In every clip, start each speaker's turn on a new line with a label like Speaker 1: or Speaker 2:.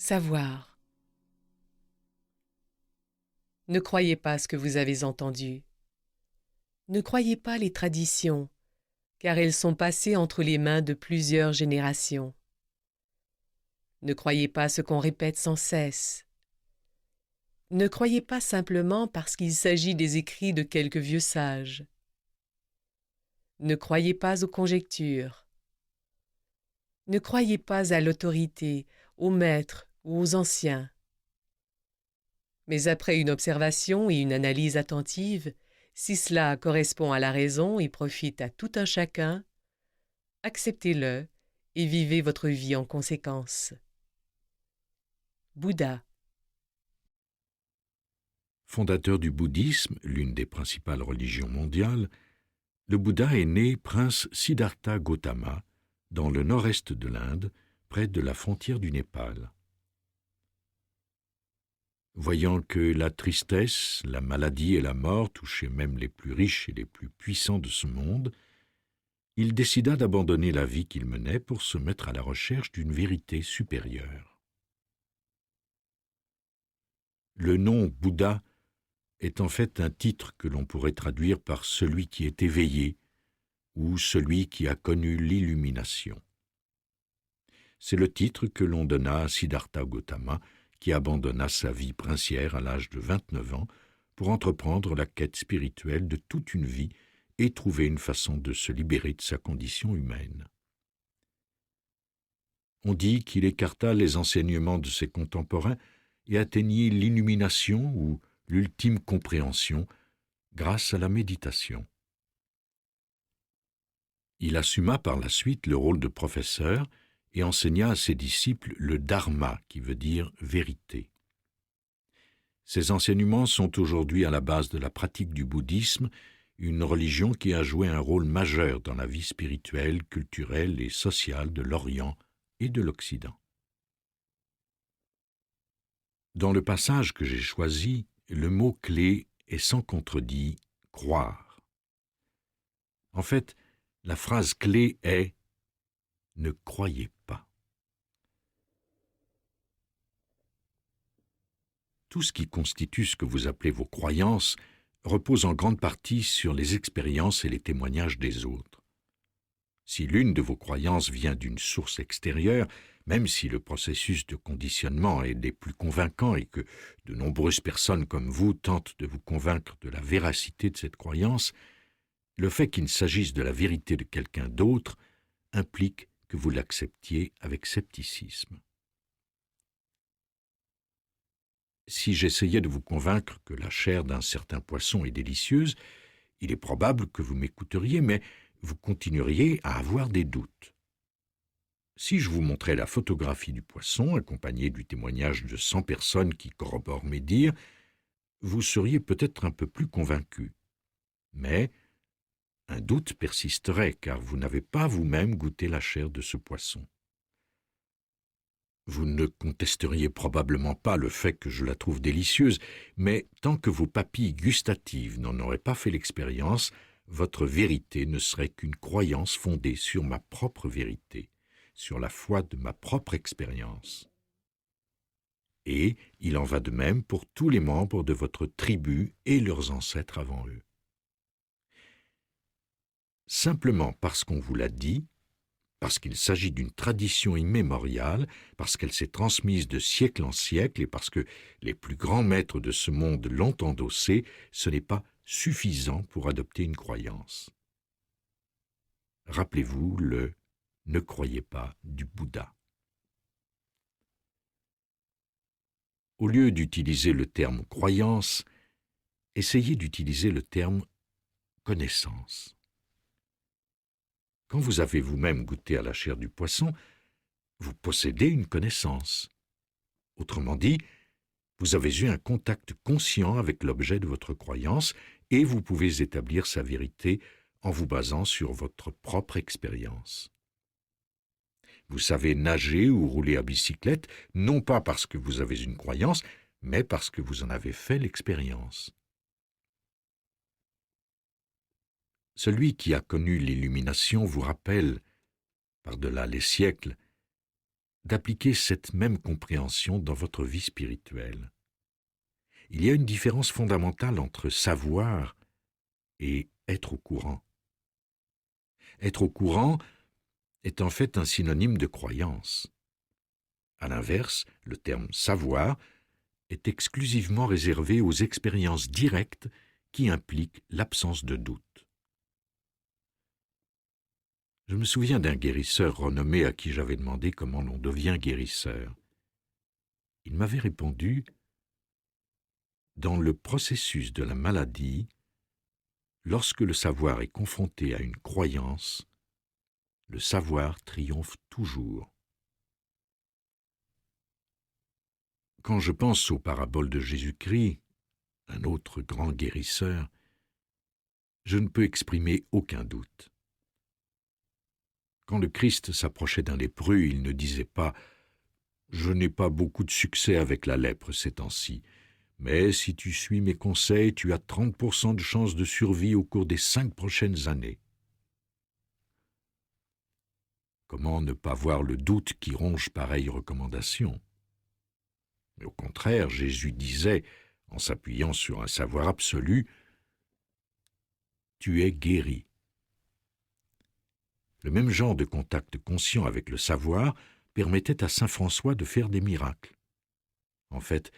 Speaker 1: Savoir. Ne croyez pas ce que vous avez entendu. Ne croyez pas les traditions, car elles sont passées entre les mains de plusieurs générations. Ne croyez pas ce qu'on répète sans cesse. Ne croyez pas simplement parce qu'il s'agit des écrits de quelques vieux sages. Ne croyez pas aux conjectures. Ne croyez pas à l'autorité, aux maîtres ou aux anciens. Mais après une observation et une analyse attentive, si cela correspond à la raison et profite à tout un chacun, acceptez-le et vivez votre vie en conséquence. Bouddha.
Speaker 2: Fondateur du bouddhisme, l'une des principales religions mondiales, le Bouddha est né prince Siddhartha Gautama, dans le nord-est de l'Inde, près de la frontière du Népal. Voyant que la tristesse, la maladie et la mort touchaient même les plus riches et les plus puissants de ce monde, il décida d'abandonner la vie qu'il menait pour se mettre à la recherche d'une vérité supérieure. Le nom Bouddha est en fait un titre que l'on pourrait traduire par celui qui est éveillé ou celui qui a connu l'illumination. C'est le titre que l'on donna à Siddhartha Gautama, qui abandonna sa vie princière à l'âge de 29 ans pour entreprendre la quête spirituelle de toute une vie et trouver une façon de se libérer de sa condition humaine. On dit qu'il écarta les enseignements de ses contemporains et atteignit l'illumination ou l'ultime compréhension grâce à la méditation. Il assuma par la suite le rôle de professeur et enseigna à ses disciples le dharma, qui veut dire vérité. Ces enseignements sont aujourd'hui à la base de la pratique du bouddhisme, une religion qui a joué un rôle majeur dans la vie spirituelle, culturelle et sociale de l'Orient et de l'Occident. Dans le passage que j'ai choisi, le mot-clé est sans contredit « croire ». En fait, la phrase clé est « ne croyez pas ». Tout ce qui constitue ce que vous appelez vos croyances repose en grande partie sur les expériences et les témoignages des autres. Si l'une de vos croyances vient d'une source extérieure, même si le processus de conditionnement est des plus convaincants et que de nombreuses personnes comme vous tentent de vous convaincre de la véracité de cette croyance, le fait qu'il s'agisse de la vérité de quelqu'un d'autre implique que vous l'acceptiez avec scepticisme. Si j'essayais de vous convaincre que la chair d'un certain poisson est délicieuse, il est probable que vous m'écouteriez, mais vous continueriez à avoir des doutes. Si je vous montrais la photographie du poisson, accompagnée du témoignage de 100 personnes qui corroborent mes dires, vous seriez peut-être un peu plus convaincu. Mais un doute persisterait, car vous n'avez pas vous-même goûté la chair de ce poisson. Vous ne contesteriez probablement pas le fait que je la trouve délicieuse, mais tant que vos papilles gustatives n'en auraient pas fait l'expérience, votre vérité ne serait qu'une croyance fondée sur ma propre vérité, sur la foi de ma propre expérience. Et il en va de même pour tous les membres de votre tribu et leurs ancêtres avant eux. Simplement parce qu'on vous l'a dit, parce qu'il s'agit d'une tradition immémoriale, parce qu'elle s'est transmise de siècle en siècle et parce que les plus grands maîtres de ce monde l'ont endossée, ce n'est pas suffisant pour adopter une croyance. Rappelez-vous le « ne croyez pas » du Bouddha. Au lieu d'utiliser le terme « croyance », essayez d'utiliser le terme « connaissance ». Quand vous avez vous-même goûté à la chair du poisson, vous possédez une connaissance. Autrement dit, vous avez eu un contact conscient avec l'objet de votre croyance et vous pouvez établir sa vérité en vous basant sur votre propre expérience. Vous savez nager ou rouler à bicyclette, non pas parce que vous avez une croyance, mais parce que vous en avez fait l'expérience. Celui qui a connu l'illumination vous rappelle, par-delà les siècles, d'appliquer cette même compréhension dans votre vie spirituelle. Il y a une différence fondamentale entre savoir et être au courant. Être au courant est en fait un synonyme de croyance. À l'inverse, le terme savoir est exclusivement réservé aux expériences directes qui impliquent l'absence de doute. Je me souviens d'un guérisseur renommé à qui j'avais demandé comment l'on devient guérisseur. Il m'avait répondu « Dans le processus de la maladie, lorsque le savoir est confronté à une croyance, le savoir triomphe toujours. » Quand je pense aux paraboles de Jésus-Christ, un autre grand guérisseur, je ne peux exprimer aucun doute. Quand le Christ s'approchait d'un lépreux, il ne disait pas « Je n'ai pas beaucoup de succès avec la lèpre ces temps-ci, mais si tu suis mes conseils, tu as 30% de chances de survie au cours des 5 prochaines années. » Comment ne pas voir le doute qui ronge pareille recommandation? Mais au contraire, Jésus disait, en s'appuyant sur un savoir absolu, « Tu es guéri. » Le même genre de contact conscient avec le savoir permettait à saint François de faire des miracles. En fait,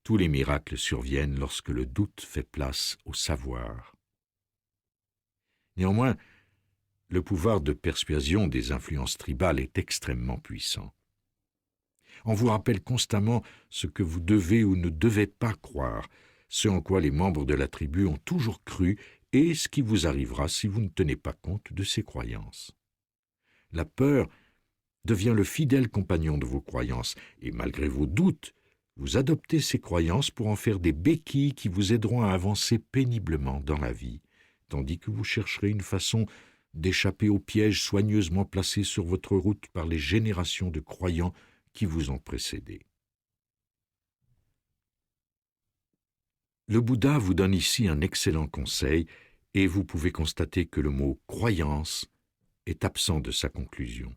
Speaker 2: tous les miracles surviennent lorsque le doute fait place au savoir. Néanmoins, le pouvoir de persuasion des influences tribales est extrêmement puissant. On vous rappelle constamment ce que vous devez ou ne devez pas croire, ce en quoi les membres de la tribu ont toujours cru et ce qui vous arrivera si vous ne tenez pas compte de ces croyances. La peur devient le fidèle compagnon de vos croyances et malgré vos doutes, vous adoptez ces croyances pour en faire des béquilles qui vous aideront à avancer péniblement dans la vie, tandis que vous chercherez une façon d'échapper aux pièges soigneusement placés sur votre route par les générations de croyants qui vous ont précédé. Le Bouddha vous donne ici un excellent conseil et vous pouvez constater que le mot « croyance » est absent de sa conclusion.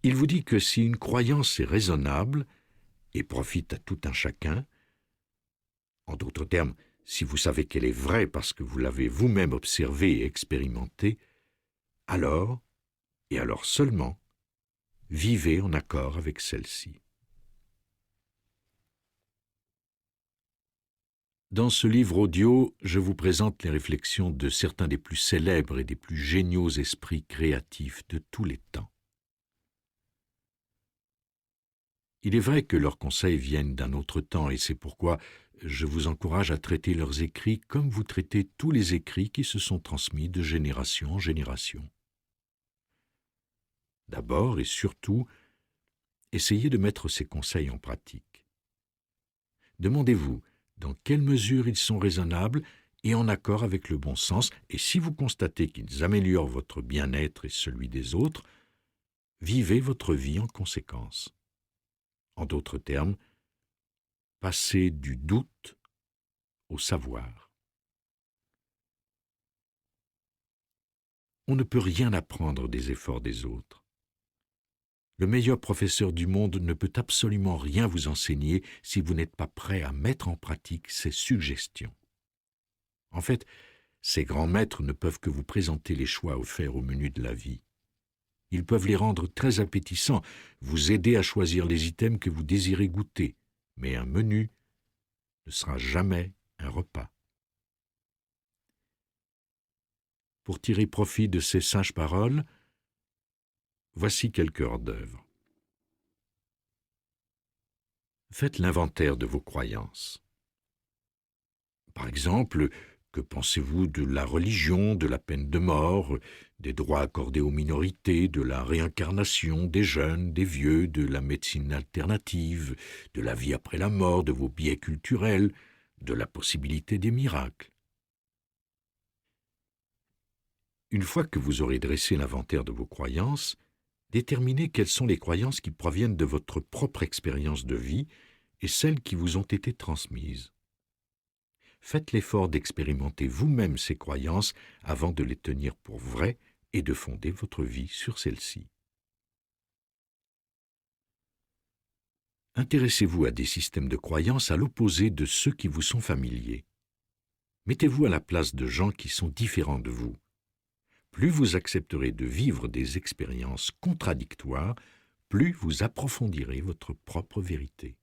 Speaker 2: Il vous dit que si une croyance est raisonnable et profite à tout un chacun, en d'autres termes, si vous savez qu'elle est vraie parce que vous l'avez vous-même observée et expérimentée, alors, et alors seulement, vivez en accord avec celle-ci. Dans ce livre audio, je vous présente les réflexions de certains des plus célèbres et des plus géniaux esprits créatifs de tous les temps. Il est vrai que leurs conseils viennent d'un autre temps et c'est pourquoi je vous encourage à traiter leurs écrits comme vous traitez tous les écrits qui se sont transmis de génération en génération. D'abord et surtout, essayez de mettre ces conseils en pratique. Demandez-vous dans quelle mesure ils sont raisonnables et en accord avec le bon sens, et si vous constatez qu'ils améliorent votre bien-être et celui des autres, vivez votre vie en conséquence. En d'autres termes, passez du doute au savoir. On ne peut rien apprendre des efforts des autres. Le meilleur professeur du monde ne peut absolument rien vous enseigner si vous n'êtes pas prêt à mettre en pratique ses suggestions. En fait, ces grands maîtres ne peuvent que vous présenter les choix offerts au menu de la vie. Ils peuvent les rendre très appétissants, vous aider à choisir les items que vous désirez goûter, mais un menu ne sera jamais un repas. Pour tirer profit de ces sages paroles, voici quelques hors-d'œuvre. Faites l'inventaire de vos croyances. Par exemple, que pensez-vous de la religion, de la peine de mort, des droits accordés aux minorités, de la réincarnation, des jeunes, des vieux, de la médecine alternative, de la vie après la mort, de vos biais culturels, de la possibilité des miracles? Une fois que vous aurez dressé l'inventaire de vos croyances, déterminez quelles sont les croyances qui proviennent de votre propre expérience de vie et celles qui vous ont été transmises. Faites l'effort d'expérimenter vous-même ces croyances avant de les tenir pour vraies et de fonder votre vie sur celles-ci. Intéressez-vous à des systèmes de croyances à l'opposé de ceux qui vous sont familiers. Mettez-vous à la place de gens qui sont différents de vous. Plus vous accepterez de vivre des expériences contradictoires, plus vous approfondirez votre propre vérité.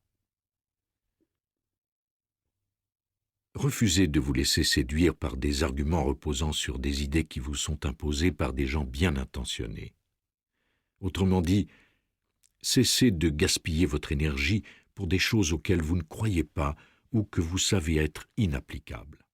Speaker 2: Refusez de vous laisser séduire par des arguments reposant sur des idées qui vous sont imposées par des gens bien intentionnés. Autrement dit, cessez de gaspiller votre énergie pour des choses auxquelles vous ne croyez pas ou que vous savez être inapplicables.